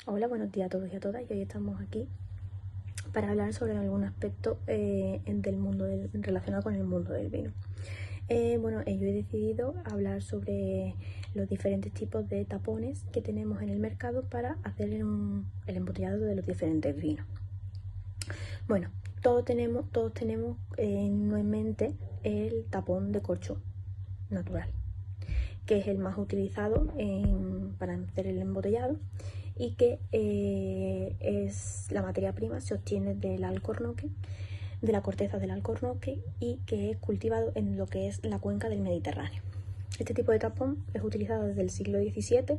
Hola, buenos días a todos y a todas. Y hoy estamos aquí para hablar sobre algún aspecto del mundo relacionado con el mundo del vino. Yo he decidido hablar sobre los diferentes tipos de tapones que tenemos en el mercado para hacer el embotellado de los diferentes vinos. Bueno, todos tenemos en mente el tapón de corcho natural, que es el más utilizado para hacer el embotellado y que es la materia prima, se obtiene del alcornoque, de la corteza del alcornoque, y que es cultivado en lo que es la cuenca del Mediterráneo. Este tipo de tapón es utilizado desde el siglo XVII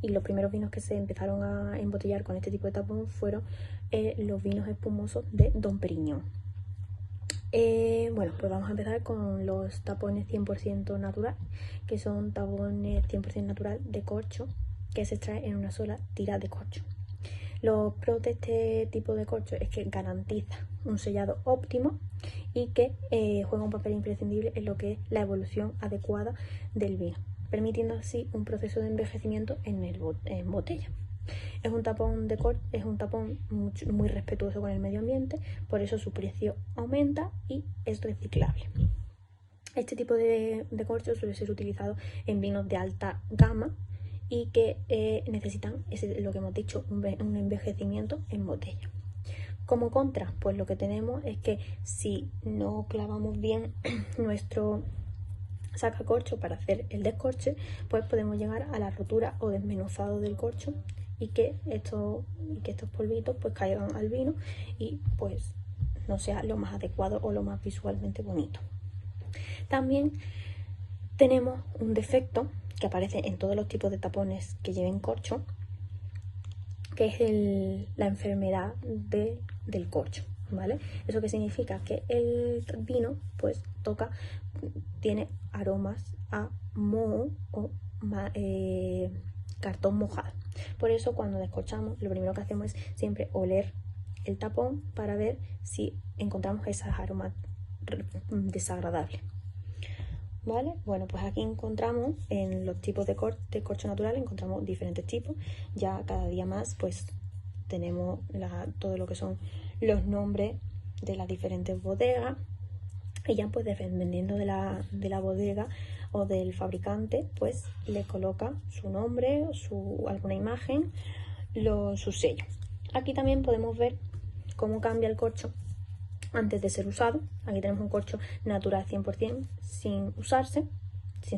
y los primeros vinos que se empezaron a embotellar con este tipo de tapón fueron los vinos espumosos de Dom Pérignon. Pues vamos a empezar con los tapones 100% natural, que son tapones 100% natural de corcho que se extrae en una sola tira de corcho. Los pros de este tipo de corcho es que garantiza un sellado óptimo y que juega un papel imprescindible en lo que es la evolución adecuada del vino, permitiendo así un proceso de envejecimiento en botella. Es un tapón muy respetuoso con el medio ambiente, por eso su precio aumenta y es reciclable. Este tipo de corcho suele ser utilizado en vinos de alta gama y que necesitan, lo que hemos dicho, un envejecimiento en botella. Como contra, pues lo que tenemos es que si no clavamos bien nuestro sacacorcho para hacer el descorche, pues podemos llegar a la rotura o desmenuzado del corcho y que estos polvitos pues caigan al vino y pues no sea lo más adecuado o lo más visualmente bonito. También tenemos un defecto que aparece en todos los tipos de tapones que lleven corcho, que es la enfermedad del corcho, ¿vale? ¿Eso qué significa? Que el vino pues tiene aromas a moho o cartón mojado. Por eso cuando descorchamos, lo primero que hacemos es siempre oler el tapón para ver si encontramos esas aromas desagradables. ¿Vale? Bueno, pues aquí encontramos en los tipos de corcho natural, encontramos diferentes tipos. Ya cada día más pues tenemos todo lo que son los nombres de las diferentes bodegas, y ya pues dependiendo de la bodega o del fabricante pues le coloca su nombre, alguna imagen, su sello. Aquí también podemos ver cómo cambia el corcho antes de ser usado. Aquí tenemos un corcho natural 100% sin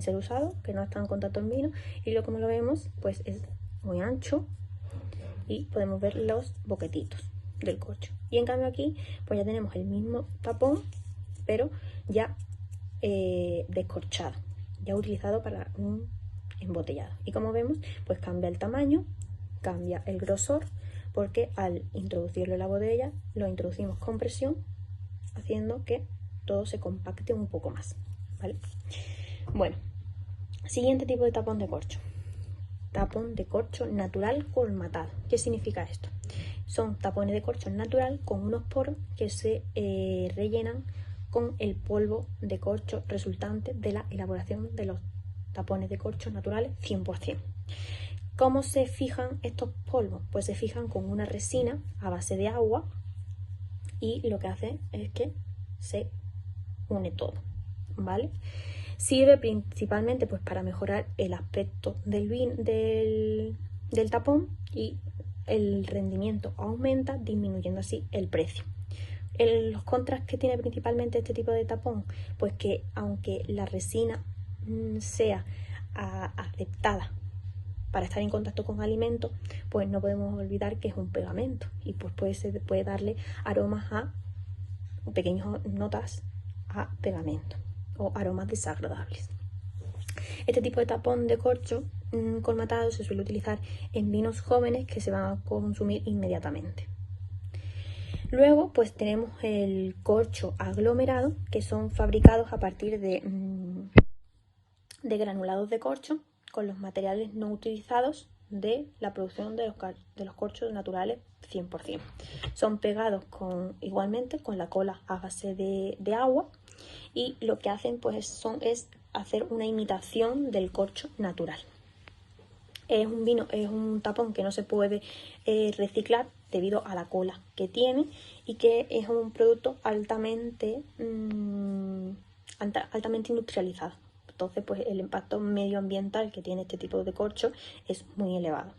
ser usado, que no está en contacto en vino, y como lo vemos pues es muy ancho y podemos ver los boquetitos del corcho. Y en cambio aquí pues ya tenemos el mismo tapón pero ya descorchado, ya utilizado para un embotellado, y como vemos pues cambia el tamaño, cambia el grosor, porque al introducirlo en la botella lo introducimos con presión, haciendo que todo se compacte un poco más, ¿vale? Bueno, siguiente tipo de tapón de corcho. Tapón de corcho natural colmatado. ¿Qué significa esto? Son tapones de corcho natural con unos poros que se rellenan con el polvo de corcho resultante de la elaboración de los tapones de corcho naturales 100%. ¿Cómo se fijan estos polvos? Pues se fijan con una resina a base de agua, y lo que hace es que se une todo, ¿vale? Sirve principalmente pues para mejorar el aspecto del tapón, y el rendimiento aumenta, disminuyendo así el precio. Los contras que tiene principalmente este tipo de tapón, pues que aunque la resina sea aceptada para estar en contacto con alimentos, pues no podemos olvidar que es un pegamento y pues puede darle aromas pequeñas notas a pegamento o aromas desagradables. Este tipo de tapón de corcho colmatado se suele utilizar en vinos jóvenes que se van a consumir inmediatamente. Luego pues tenemos el corcho aglomerado, que son fabricados a partir de granulados de corcho con los materiales no utilizados de la producción de los corchos naturales 100%. Son pegados igualmente con la cola a base de agua, y lo que hacen pues es hacer una imitación del corcho natural. Es un tapón que no se puede reciclar debido a la cola que tiene y que es un producto altamente industrializado. Entonces, pues el impacto medioambiental que tiene este tipo de corcho es muy elevado.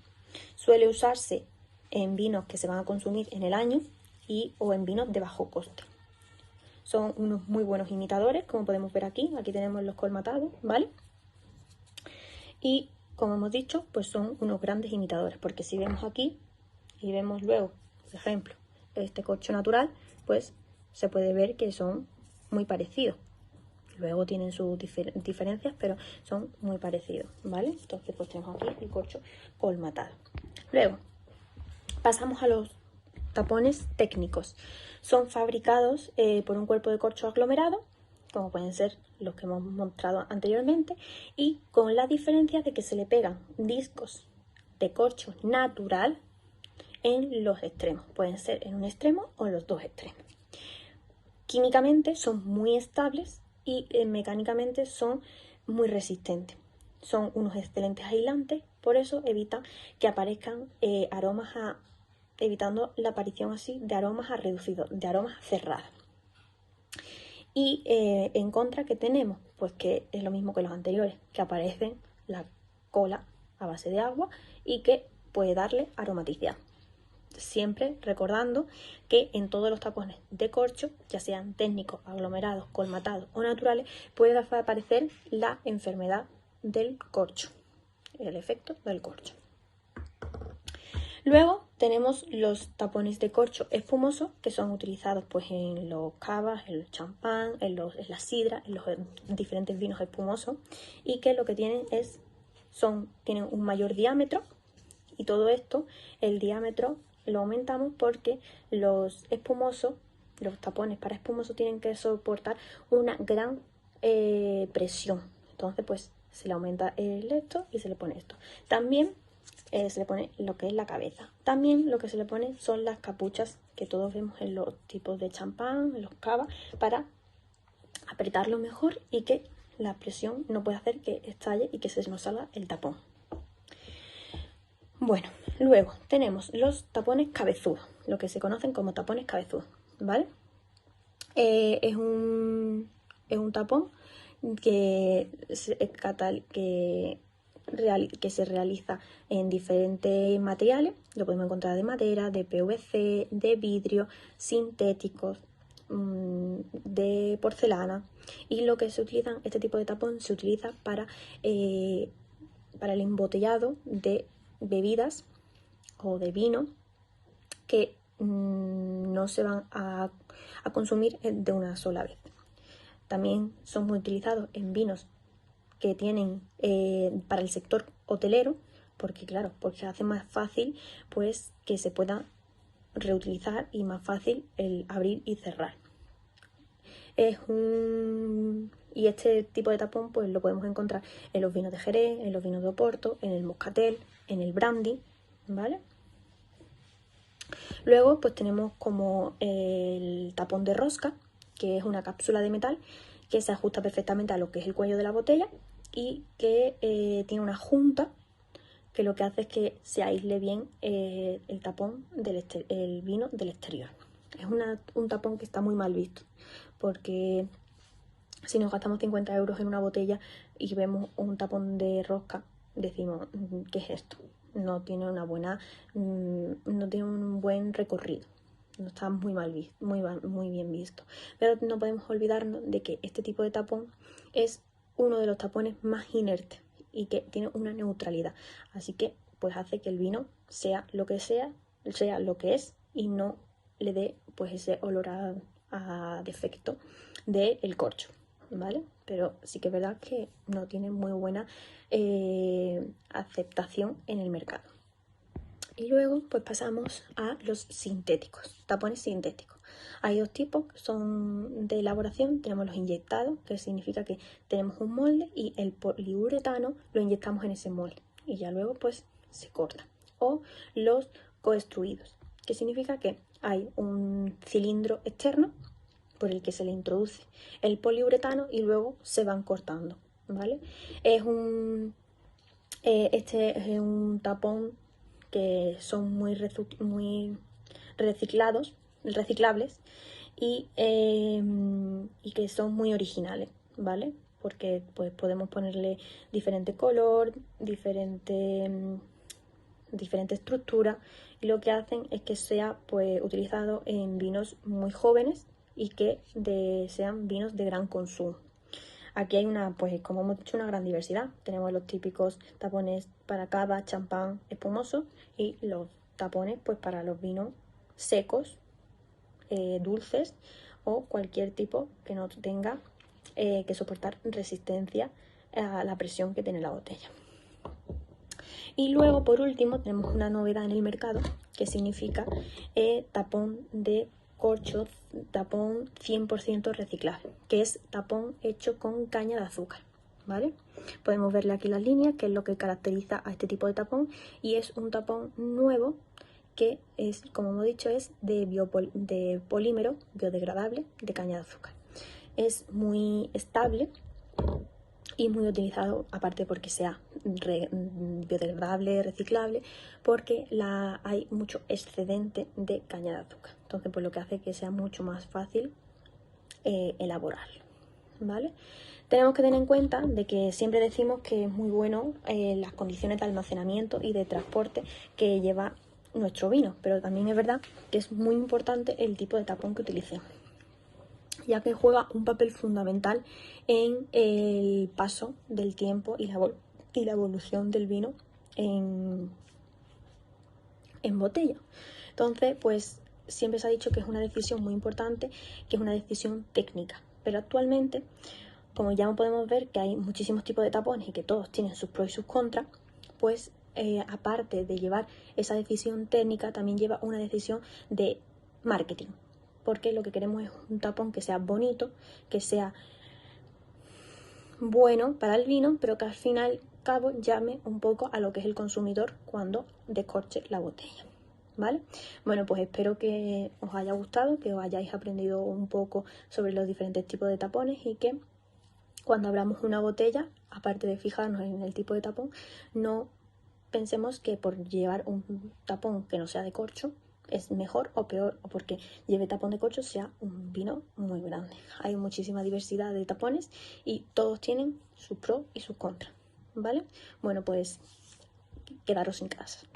Suele usarse en vinos que se van a consumir en el año o en vinos de bajo coste. Son unos muy buenos imitadores, como podemos ver aquí. Aquí tenemos los colmatados, ¿vale? Y como hemos dicho, pues son unos grandes imitadores, porque si vemos aquí y vemos luego, por ejemplo, este corcho natural, pues se puede ver que son muy parecidos. Luego tienen sus diferencias, pero son muy parecidos, ¿vale? Entonces pues tenemos aquí el corcho colmatado. Luego pasamos a los tapones técnicos. Son fabricados por un cuerpo de corcho aglomerado, como pueden ser los que hemos mostrado anteriormente, y con la diferencia de que se le pegan discos de corcho natural en los extremos. Pueden ser en un extremo o en los dos extremos. Químicamente son muy estables y mecánicamente son muy resistentes. Son unos excelentes aislantes, por eso evitan que aparezcan aromas evitando la aparición así de aromas reducidos, de aromas cerrados. Y en contra, que tenemos, pues que es lo mismo que los anteriores, que aparecen la cola a base de agua y que puede darle aromaticidad. Siempre recordando que en todos los tapones de corcho, ya sean técnicos, aglomerados, colmatados o naturales, puede aparecer la enfermedad del corcho, el efecto del corcho. Luego tenemos los tapones de corcho espumoso, que son utilizados pues en los cavas, en el champán, en la sidra, en los diferentes vinos espumosos, y que lo que tienen tienen un mayor diámetro, y todo esto, el diámetro lo aumentamos porque los espumosos, los tapones para espumoso tienen que soportar una gran presión. Entonces pues se le aumenta esto y se le pone esto. También se le pone lo que es la cabeza. También lo que se le pone son las capuchas que todos vemos en los tipos de champán, en los cavas, para apretarlo mejor y que la presión no pueda hacer que estalle y que se nos salga el tapón. Bueno, luego tenemos los tapones cabezudos, lo que se conocen como tapones cabezudos, ¿vale? Es un tapón que se realiza en diferentes materiales. Lo podemos encontrar de madera, de PVC, de vidrio, sintéticos, de porcelana. Y lo que se utiliza, este tipo de tapón se utiliza para el embotellado de bebidas o de vino que no se van a consumir de una sola vez. También son muy utilizados en vinos que tienen para el sector hotelero, porque claro, porque hace más fácil pues que se pueda reutilizar y más fácil el abrir y cerrar. Y este tipo de tapón pues lo podemos encontrar en los vinos de Jerez, en los vinos de Oporto, en el moscatel, en el brandy, ¿vale? Luego pues tenemos como el tapón de rosca, que es una cápsula de metal que se ajusta perfectamente a lo que es el cuello de la botella y que tiene una junta que lo que hace es que se aísle bien el tapón el vino del exterior. Es un tapón que está muy mal visto, porque si nos gastamos 50 euros en una botella y vemos un tapón de rosca, decimos, ¿qué es esto? No tiene no tiene un buen recorrido, no está muy mal visto, muy bien visto. Pero no podemos olvidarnos de que este tipo de tapón es uno de los tapones más inertes y que tiene una neutralidad, así que pues hace que el vino sea lo que es y no le dé pues ese olor a defecto del corcho, ¿vale? Pero sí que es verdad que no tiene muy buena aceptación en el mercado. Y luego pues pasamos a los sintéticos, tapones sintéticos. Hay dos tipos, son de elaboración. Tenemos los inyectados, que significa que tenemos un molde y el poliuretano lo inyectamos en ese molde y ya luego pues se corta. O los coextruidos, que significa que hay un cilindro externo por el que se le introduce el poliuretano y luego se van cortando, ¿vale? Es un Este es un tapón que son muy reciclables y que son muy originales, ¿vale? Porque pues podemos ponerle diferente color, diferente estructura, y lo que hacen es que sea pues utilizado en vinos muy jóvenes y que sean vinos de gran consumo. Aquí hay pues como hemos dicho, una gran diversidad. Tenemos los típicos tapones para cava, champán, espumoso, y los tapones pues para los vinos secos, dulces, o cualquier tipo que no tenga que soportar resistencia a la presión que tiene la botella. Y luego, por último, tenemos una novedad en el mercado que significa tapón de corcho, tapón 100% reciclable, que es tapón hecho con caña de azúcar, ¿vale? Podemos verle aquí las líneas, que es lo que caracteriza a este tipo de tapón, y es un tapón nuevo que es, como hemos dicho, es de polímero biodegradable de caña de azúcar. Es muy estable y muy utilizado, aparte porque sea biodegradable, reciclable, porque hay mucho excedente de caña de azúcar. Entonces, pues lo que hace que sea mucho más fácil elaborarlo, ¿vale? Tenemos que tener en cuenta de que siempre decimos que es muy bueno las condiciones de almacenamiento y de transporte que lleva nuestro vino, pero también es verdad que es muy importante el tipo de tapón que utilicemos, ya que juega un papel fundamental en el paso del tiempo y la evolución del vino en botella. Entonces, pues siempre se ha dicho que es una decisión muy importante, que es una decisión técnica, pero actualmente, como ya podemos ver que hay muchísimos tipos de tapones y que todos tienen sus pros y sus contras, pues aparte de llevar esa decisión técnica, también lleva una decisión de marketing, porque lo que queremos es un tapón que sea bonito, que sea bueno para el vino, pero que al final y al cabo llame un poco a lo que es el consumidor cuando descorche la botella, ¿vale? Bueno, pues espero que os haya gustado, que os hayáis aprendido un poco sobre los diferentes tipos de tapones, y que cuando abramos una botella, aparte de fijarnos en el tipo de tapón, no pensemos que por llevar un tapón que no sea de corcho es mejor o peor, o porque lleve tapón de corcho sea un vino muy grande. Hay muchísima diversidad de tapones y todos tienen sus pros y sus contras, ¿vale? Bueno, pues quedaros en casa.